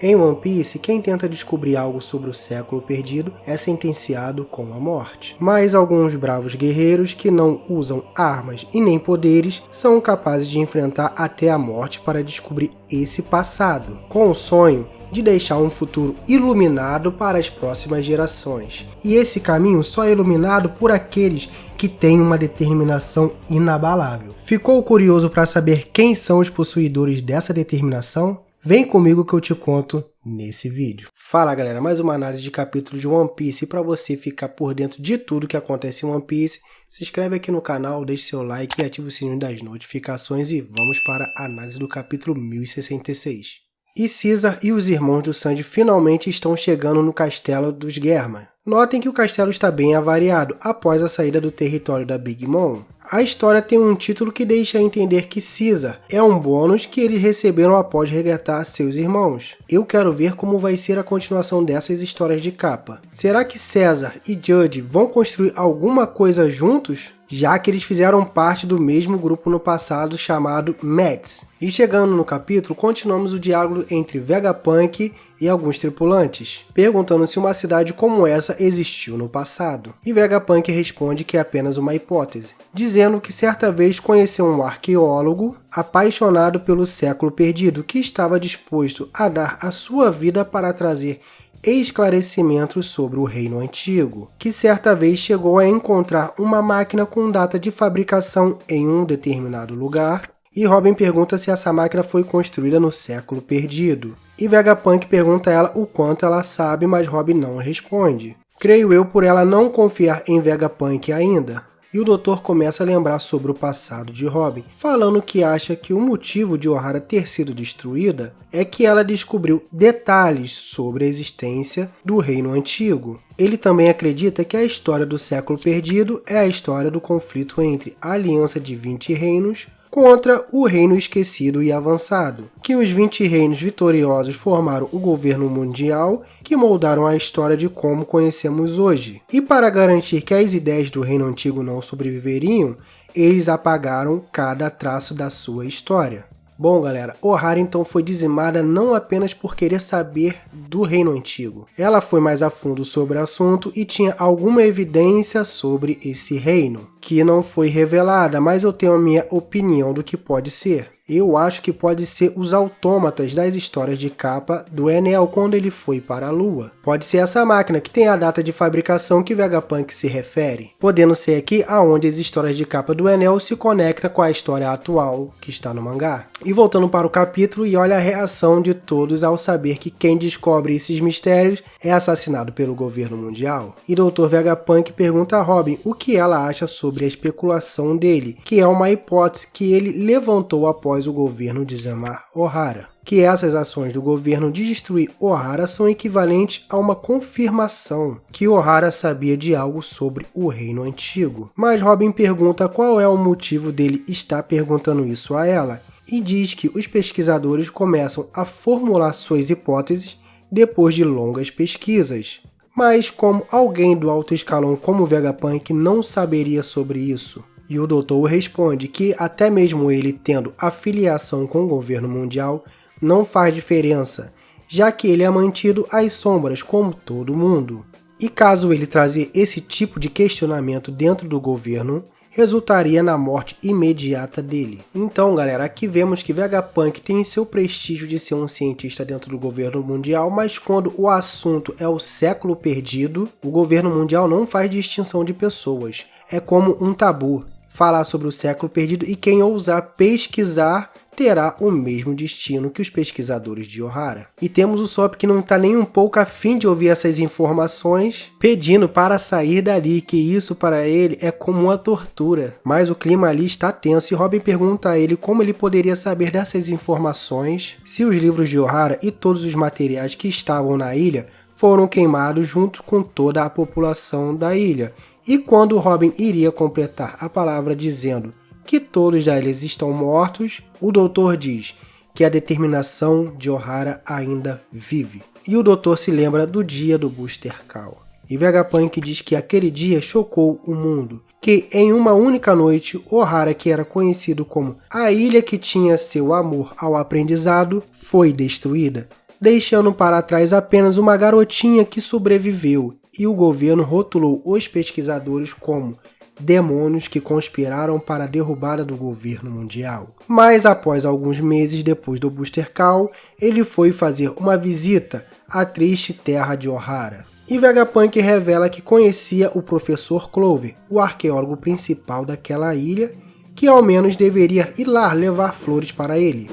Em One Piece, quem tenta descobrir algo sobre o século perdido é sentenciado com a morte. Mas alguns bravos guerreiros que não usam armas e nem poderes são capazes de enfrentar até a morte para descobrir esse passado, com o sonho de deixar um futuro iluminado para as próximas gerações. E esse caminho só é iluminado por aqueles que têm uma determinação inabalável. Ficou curioso para saber quem são os possuidores dessa determinação? Vem comigo que eu te conto nesse vídeo. Fala galera, mais uma análise de capítulo de One Piece. E para você ficar por dentro de tudo que acontece em One Piece, se inscreve aqui no canal, deixe seu like e ative o sininho das notificações e vamos para a análise do capítulo 1066. E Caesar e os irmãos do Sanji finalmente estão chegando no castelo dos Germa. Notem que o castelo está bem avariado após a saída do território da Big Mom. A história tem um título que deixa entender que Caesar é um bônus que eles receberam após resgatar seus irmãos. Eu quero ver como vai ser a continuação dessas histórias de capa. Será que Caesar e Judge vão construir alguma coisa juntos? Já que eles fizeram parte do mesmo grupo no passado chamado Mets. E chegando no capítulo, continuamos o diálogo entre Vegapunk e alguns tripulantes, perguntando se uma cidade como essa existiu no passado. E Vegapunk responde que é apenas uma hipótese, dizendo que certa vez conheceu um arqueólogo apaixonado pelo século perdido que estava disposto a dar a sua vida para trazer esclarecimentos sobre o reino antigo, que certa vez chegou a encontrar uma máquina com data de fabricação em um determinado lugar, e Robin pergunta se essa máquina foi construída no século perdido. E Vegapunk pergunta a ela o quanto ela sabe, mas Robin não responde. Creio eu por ela não confiar em Vegapunk ainda. E o doutor começa a lembrar sobre o passado de Robin, falando que acha que o motivo de Ohara ter sido destruída é que ela descobriu detalhes sobre a existência do reino antigo. Ele também acredita que a história do século perdido é a história do conflito entre a Aliança de 20 Reinos contra o Reino Esquecido e Avançado, que os 20 reinos vitoriosos formaram o governo mundial que moldaram a história de como conhecemos hoje. E para garantir que as ideias do Reino Antigo não sobreviveriam, eles apagaram cada traço da sua história. Bom galera, Ohara então foi dizimada não apenas por querer saber do Reino Antigo. Ela foi mais a fundo sobre o assunto e tinha alguma evidência sobre esse reino, que não foi revelada, mas eu tenho a minha opinião do que pode ser. Eu acho que pode ser os autômatas das histórias de capa do Enel quando ele foi para a Lua. Pode ser essa máquina que tem a data de fabricação que Vegapunk se refere. Podendo ser aqui aonde as histórias de capa do Enel se conectam com a história atual que está no mangá. E voltando para o capítulo, e olha a reação de todos ao saber que quem descobre esses mistérios é assassinado pelo governo mundial. E Dr. Vegapunk pergunta a Robin o que ela acha sobre a especulação dele, que é uma hipótese que ele levantou após o governo dizimar Ohara, que essas ações do governo de destruir Ohara são equivalentes a uma confirmação que Ohara sabia de algo sobre o reino antigo. Mas Robin pergunta qual é o motivo dele estar perguntando isso a ela, e diz que os pesquisadores começam a formular suas hipóteses depois de longas pesquisas. Mas como alguém do alto escalão como Vegapunk não saberia sobre isso? E o doutor responde que até mesmo ele tendo afiliação com o governo mundial não faz diferença, já que ele é mantido às sombras como todo mundo. E caso ele trazer esse tipo de questionamento dentro do governo, resultaria na morte imediata dele. Então galera, aqui vemos que Vegapunk tem seu prestígio de ser um cientista dentro do governo mundial, mas quando o assunto é o século perdido, o governo mundial não faz distinção de pessoas. É como um tabu falar sobre o século perdido e quem ousar pesquisar terá o mesmo destino que os pesquisadores de Ohara. E temos o Sop que não está nem um pouco afim de ouvir essas informações, pedindo para sair dali, que isso para ele é como uma tortura. Mas o clima ali está tenso e Robin pergunta a ele como ele poderia saber dessas informações se os livros de Ohara e todos os materiais que estavam na ilha foram queimados junto com toda a população da ilha. E quando Robin iria completar a palavra dizendo que todos da ilha estão mortos, o doutor diz que a determinação de Ohara ainda vive. E o doutor se lembra do dia do Booster Call. E Vegapunk diz que aquele dia chocou o mundo, que em uma única noite Ohara, que era conhecido como a ilha que tinha seu amor ao aprendizado, foi destruída, deixando para trás apenas uma garotinha que sobreviveu, e o governo rotulou os pesquisadores como demônios que conspiraram para a derrubada do governo mundial. Mas após alguns meses depois do Buster Call, ele foi fazer uma visita à triste terra de O'Hara. E Vegapunk revela que conhecia o Professor Clover, o arqueólogo principal daquela ilha, que ao menos deveria ir lá levar flores para ele.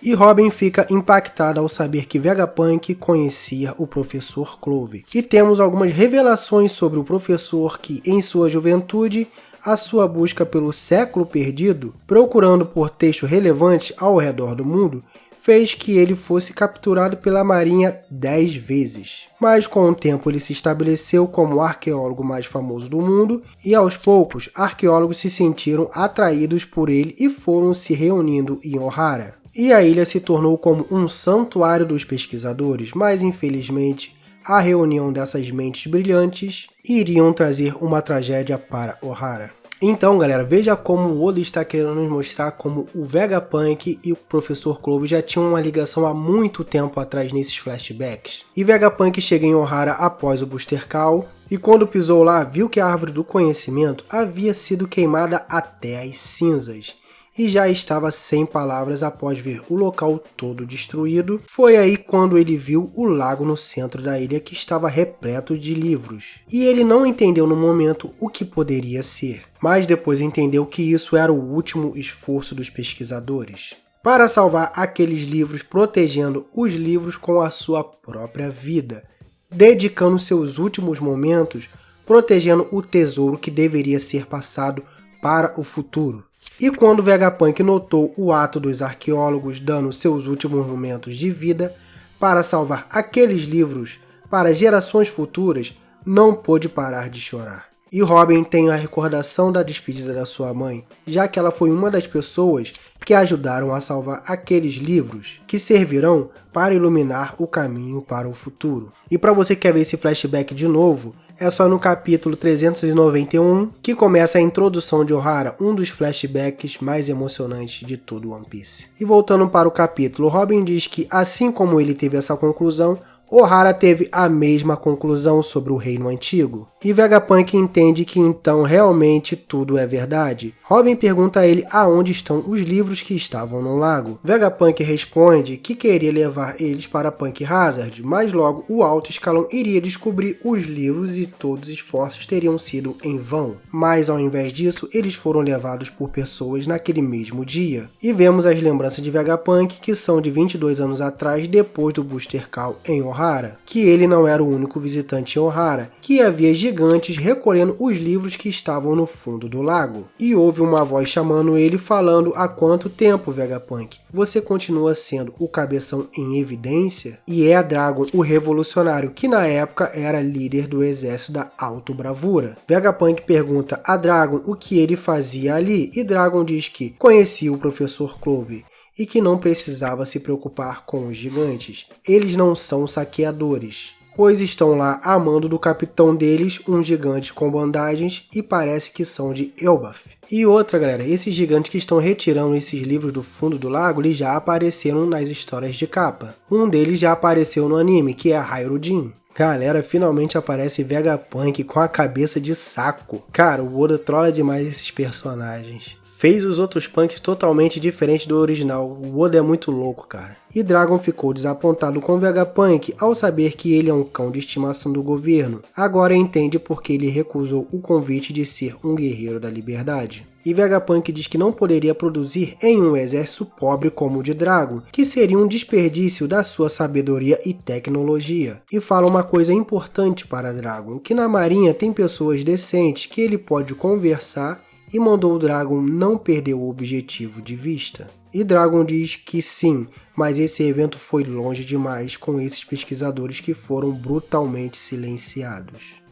E Robin fica impactada ao saber que Vegapunk conhecia o Professor Clover. E temos algumas revelações sobre o professor que, em sua juventude, a sua busca pelo século perdido, procurando por textos relevantes ao redor do mundo, fez que ele fosse capturado pela marinha 10 vezes. Mas com o tempo ele se estabeleceu como o arqueólogo mais famoso do mundo e aos poucos arqueólogos se sentiram atraídos por ele e foram se reunindo em O'Hara. E a ilha se tornou como um santuário dos pesquisadores, mas infelizmente a reunião dessas mentes brilhantes iriam trazer uma tragédia para O'Hara. Então, galera, veja como o Oda está querendo nos mostrar como o Vegapunk e o Professor Clover já tinham uma ligação há muito tempo atrás nesses flashbacks. E Vegapunk chega em O'Hara após o Buster Call, e quando pisou lá, viu que a árvore do conhecimento havia sido queimada até as cinzas. E já estava sem palavras após ver o local todo destruído. Foi aí quando ele viu o lago no centro da ilha que estava repleto de livros. E ele não entendeu no momento o que poderia ser, mas depois entendeu que isso era o último esforço dos pesquisadores para salvar aqueles livros, protegendo os livros com a sua própria vida, dedicando seus últimos momentos protegendo o tesouro que deveria ser passado para o futuro. E quando Vegapunk notou o ato dos arqueólogos dando seus últimos momentos de vida para salvar aqueles livros para gerações futuras, não pôde parar de chorar. E Robin tem a recordação da despedida da sua mãe, já que ela foi uma das pessoas que ajudaram a salvar aqueles livros que servirão para iluminar o caminho para o futuro. E para você que quer ver esse flashback de novo, é só no capítulo 391 que começa a introdução de O'Hara, um dos flashbacks mais emocionantes de todo One Piece. E voltando para o capítulo, Robin diz que assim como ele teve essa conclusão, O'Hara teve a mesma conclusão sobre o reino antigo. E Vegapunk entende que então realmente tudo é verdade. Robin pergunta a ele aonde estão os livros que estavam no lago. Vegapunk responde que queria levar eles para Punk Hazard, mas logo o alto escalão iria descobrir os livros e todos os esforços teriam sido em vão. Mas ao invés disso, eles foram levados por pessoas naquele mesmo dia. E vemos as lembranças de Vegapunk, que são de 22 anos atrás, depois do Buster Call em O'Hara, que ele não era o único visitante em O'Hara, que havia gigantes recolhendo os livros que estavam no fundo do lago. E houve uma voz chamando ele falando: há quanto tempo, Vegapunk? Você continua sendo o cabeção em evidência? E é a Dragon, o revolucionário, que na época era líder do exército da Alto Bravura. Vegapunk pergunta a Dragon o que ele fazia ali, e Dragon diz que conhecia o Professor Clover e que não precisava se preocupar com os gigantes. Eles não são saqueadores, pois estão lá a mando do capitão deles, um gigante com bandagens, e parece que são de Elbaf. E outra, galera, esses gigantes que estão retirando esses livros do fundo do lago, eles já apareceram nas histórias de capa. Um deles já apareceu no anime, que é a Hairudin. Galera, finalmente aparece Vegapunk com a cabeça de saco. Cara, o Oda trola demais esses personagens. Fez os outros punks totalmente diferentes do original. O Oda é muito louco, cara. E Dragon ficou desapontado com Vegapunk ao saber que ele é um cão de estimação do governo. Agora entende porque ele recusou o convite de ser um guerreiro da liberdade. E Vegapunk diz que não poderia produzir em um exército pobre como o de Dragon, que seria um desperdício da sua sabedoria e tecnologia. E fala uma coisa importante para Dragon, que na marinha tem pessoas decentes que ele pode conversar, e mandou o Dragon não perder o objetivo de vista. E Dragon diz que sim, mas esse evento foi longe demais com esses pesquisadores que foram brutalmente silenciados.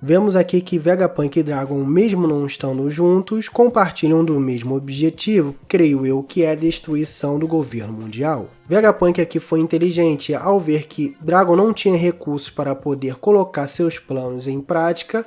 Vemos aqui que Vegapunk e Dragon, mesmo não estando juntos, compartilham do mesmo objetivo, creio eu, que é a destruição do governo mundial. Vegapunk aqui foi inteligente ao ver que Dragon não tinha recursos para poder colocar seus planos em prática.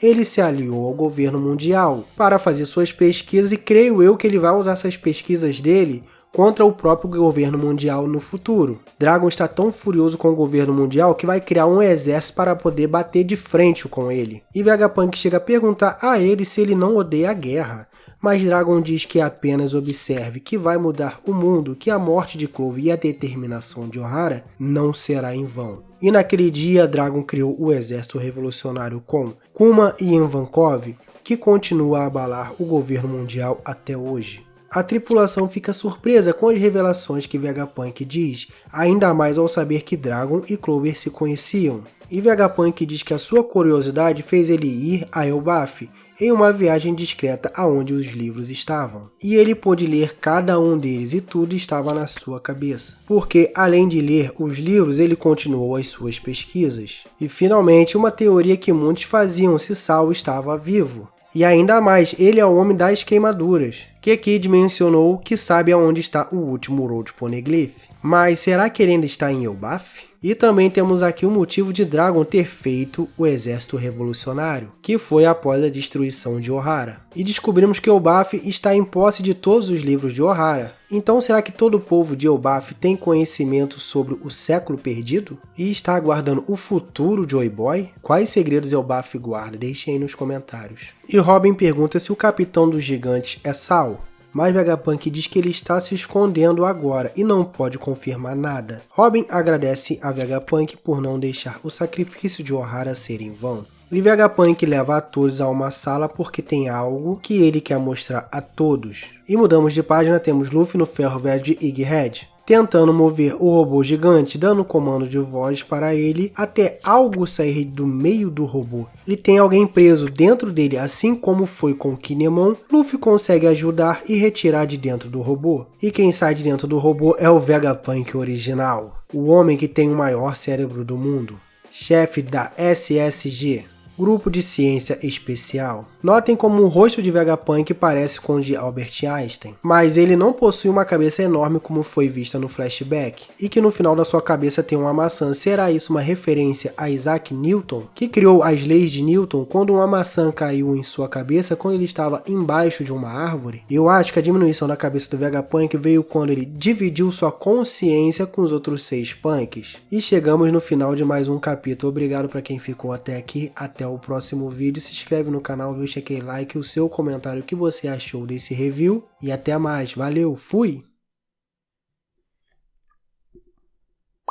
Ele se aliou ao governo mundial para fazer suas pesquisas e creio eu que ele vai usar essas pesquisas dele contra o próprio governo mundial no futuro. Dragon está tão furioso com o governo mundial que vai criar um exército para poder bater de frente com ele. E Vegapunk chega a perguntar a ele se ele não odeia a guerra. Mas Dragon diz que apenas observe que vai mudar o mundo, que a morte de Clover e a determinação de Ohara não será em vão. E naquele dia, Dragon criou o exército revolucionário com Kuma e Ivankov, que continua a abalar o governo mundial até hoje. A tripulação fica surpresa com as revelações que Vegapunk diz, ainda mais ao saber que Dragon e Clover se conheciam. E Vegapunk diz que a sua curiosidade fez ele ir a Elbaf, em uma viagem discreta aonde os livros estavam. E ele pôde ler cada um deles e tudo estava na sua cabeça. Porque, além de ler os livros, ele continuou as suas pesquisas. E finalmente, uma teoria que muitos faziam se Sao estava vivo. E ainda mais, ele é o homem das queimaduras, que Kid mencionou que sabe aonde está o último Road Poneglyph. Mas será que ele ainda está em Elbaf? E também temos aqui o motivo de Dragon ter feito o exército revolucionário, que foi após a destruição de Ohara. E descobrimos que Elbaf está em posse de todos os livros de Ohara. Então será que todo o povo de Elbaf tem conhecimento sobre o século perdido? E está aguardando o futuro de Oi Boy? Quais segredos Elbaf guarda? Deixem aí nos comentários. E Robin pergunta se o capitão dos gigantes é Sao. Mas Vegapunk diz que ele está se escondendo agora e não pode confirmar nada. Robin agradece a Vegapunk por não deixar o sacrifício de Ohara ser em vão. E Vegapunk leva a todos a uma sala porque tem algo que ele quer mostrar a todos. E mudamos de página, temos Luffy no ferro velho de Egghead, tentando mover o robô gigante, dando comando de voz para ele, até algo sair do meio do robô. E tem alguém preso dentro dele, assim como foi com Kinemon. Luffy consegue ajudar e retirar de dentro do robô. E quem sai de dentro do robô é o Vegapunk original, o homem que tem o maior cérebro do mundo, chefe da SSG. Grupo de Ciência Especial. Notem como o rosto de Vegapunk parece com o de Albert Einstein, mas ele não possui uma cabeça enorme como foi vista no flashback, e que no final da sua cabeça tem uma maçã. Será isso uma referência a Isaac Newton, que criou as leis de Newton quando uma maçã caiu em sua cabeça quando ele estava embaixo de uma árvore? Eu acho que a diminuição da cabeça do Vegapunk veio quando ele dividiu sua consciência com os outros 6 punks. E chegamos no final de mais um capítulo. Obrigado para quem ficou até aqui. Até o próximo vídeo. Se inscreve no canal, deixa aquele like, o seu comentário, o que você achou desse review. E até mais. Valeu, fui!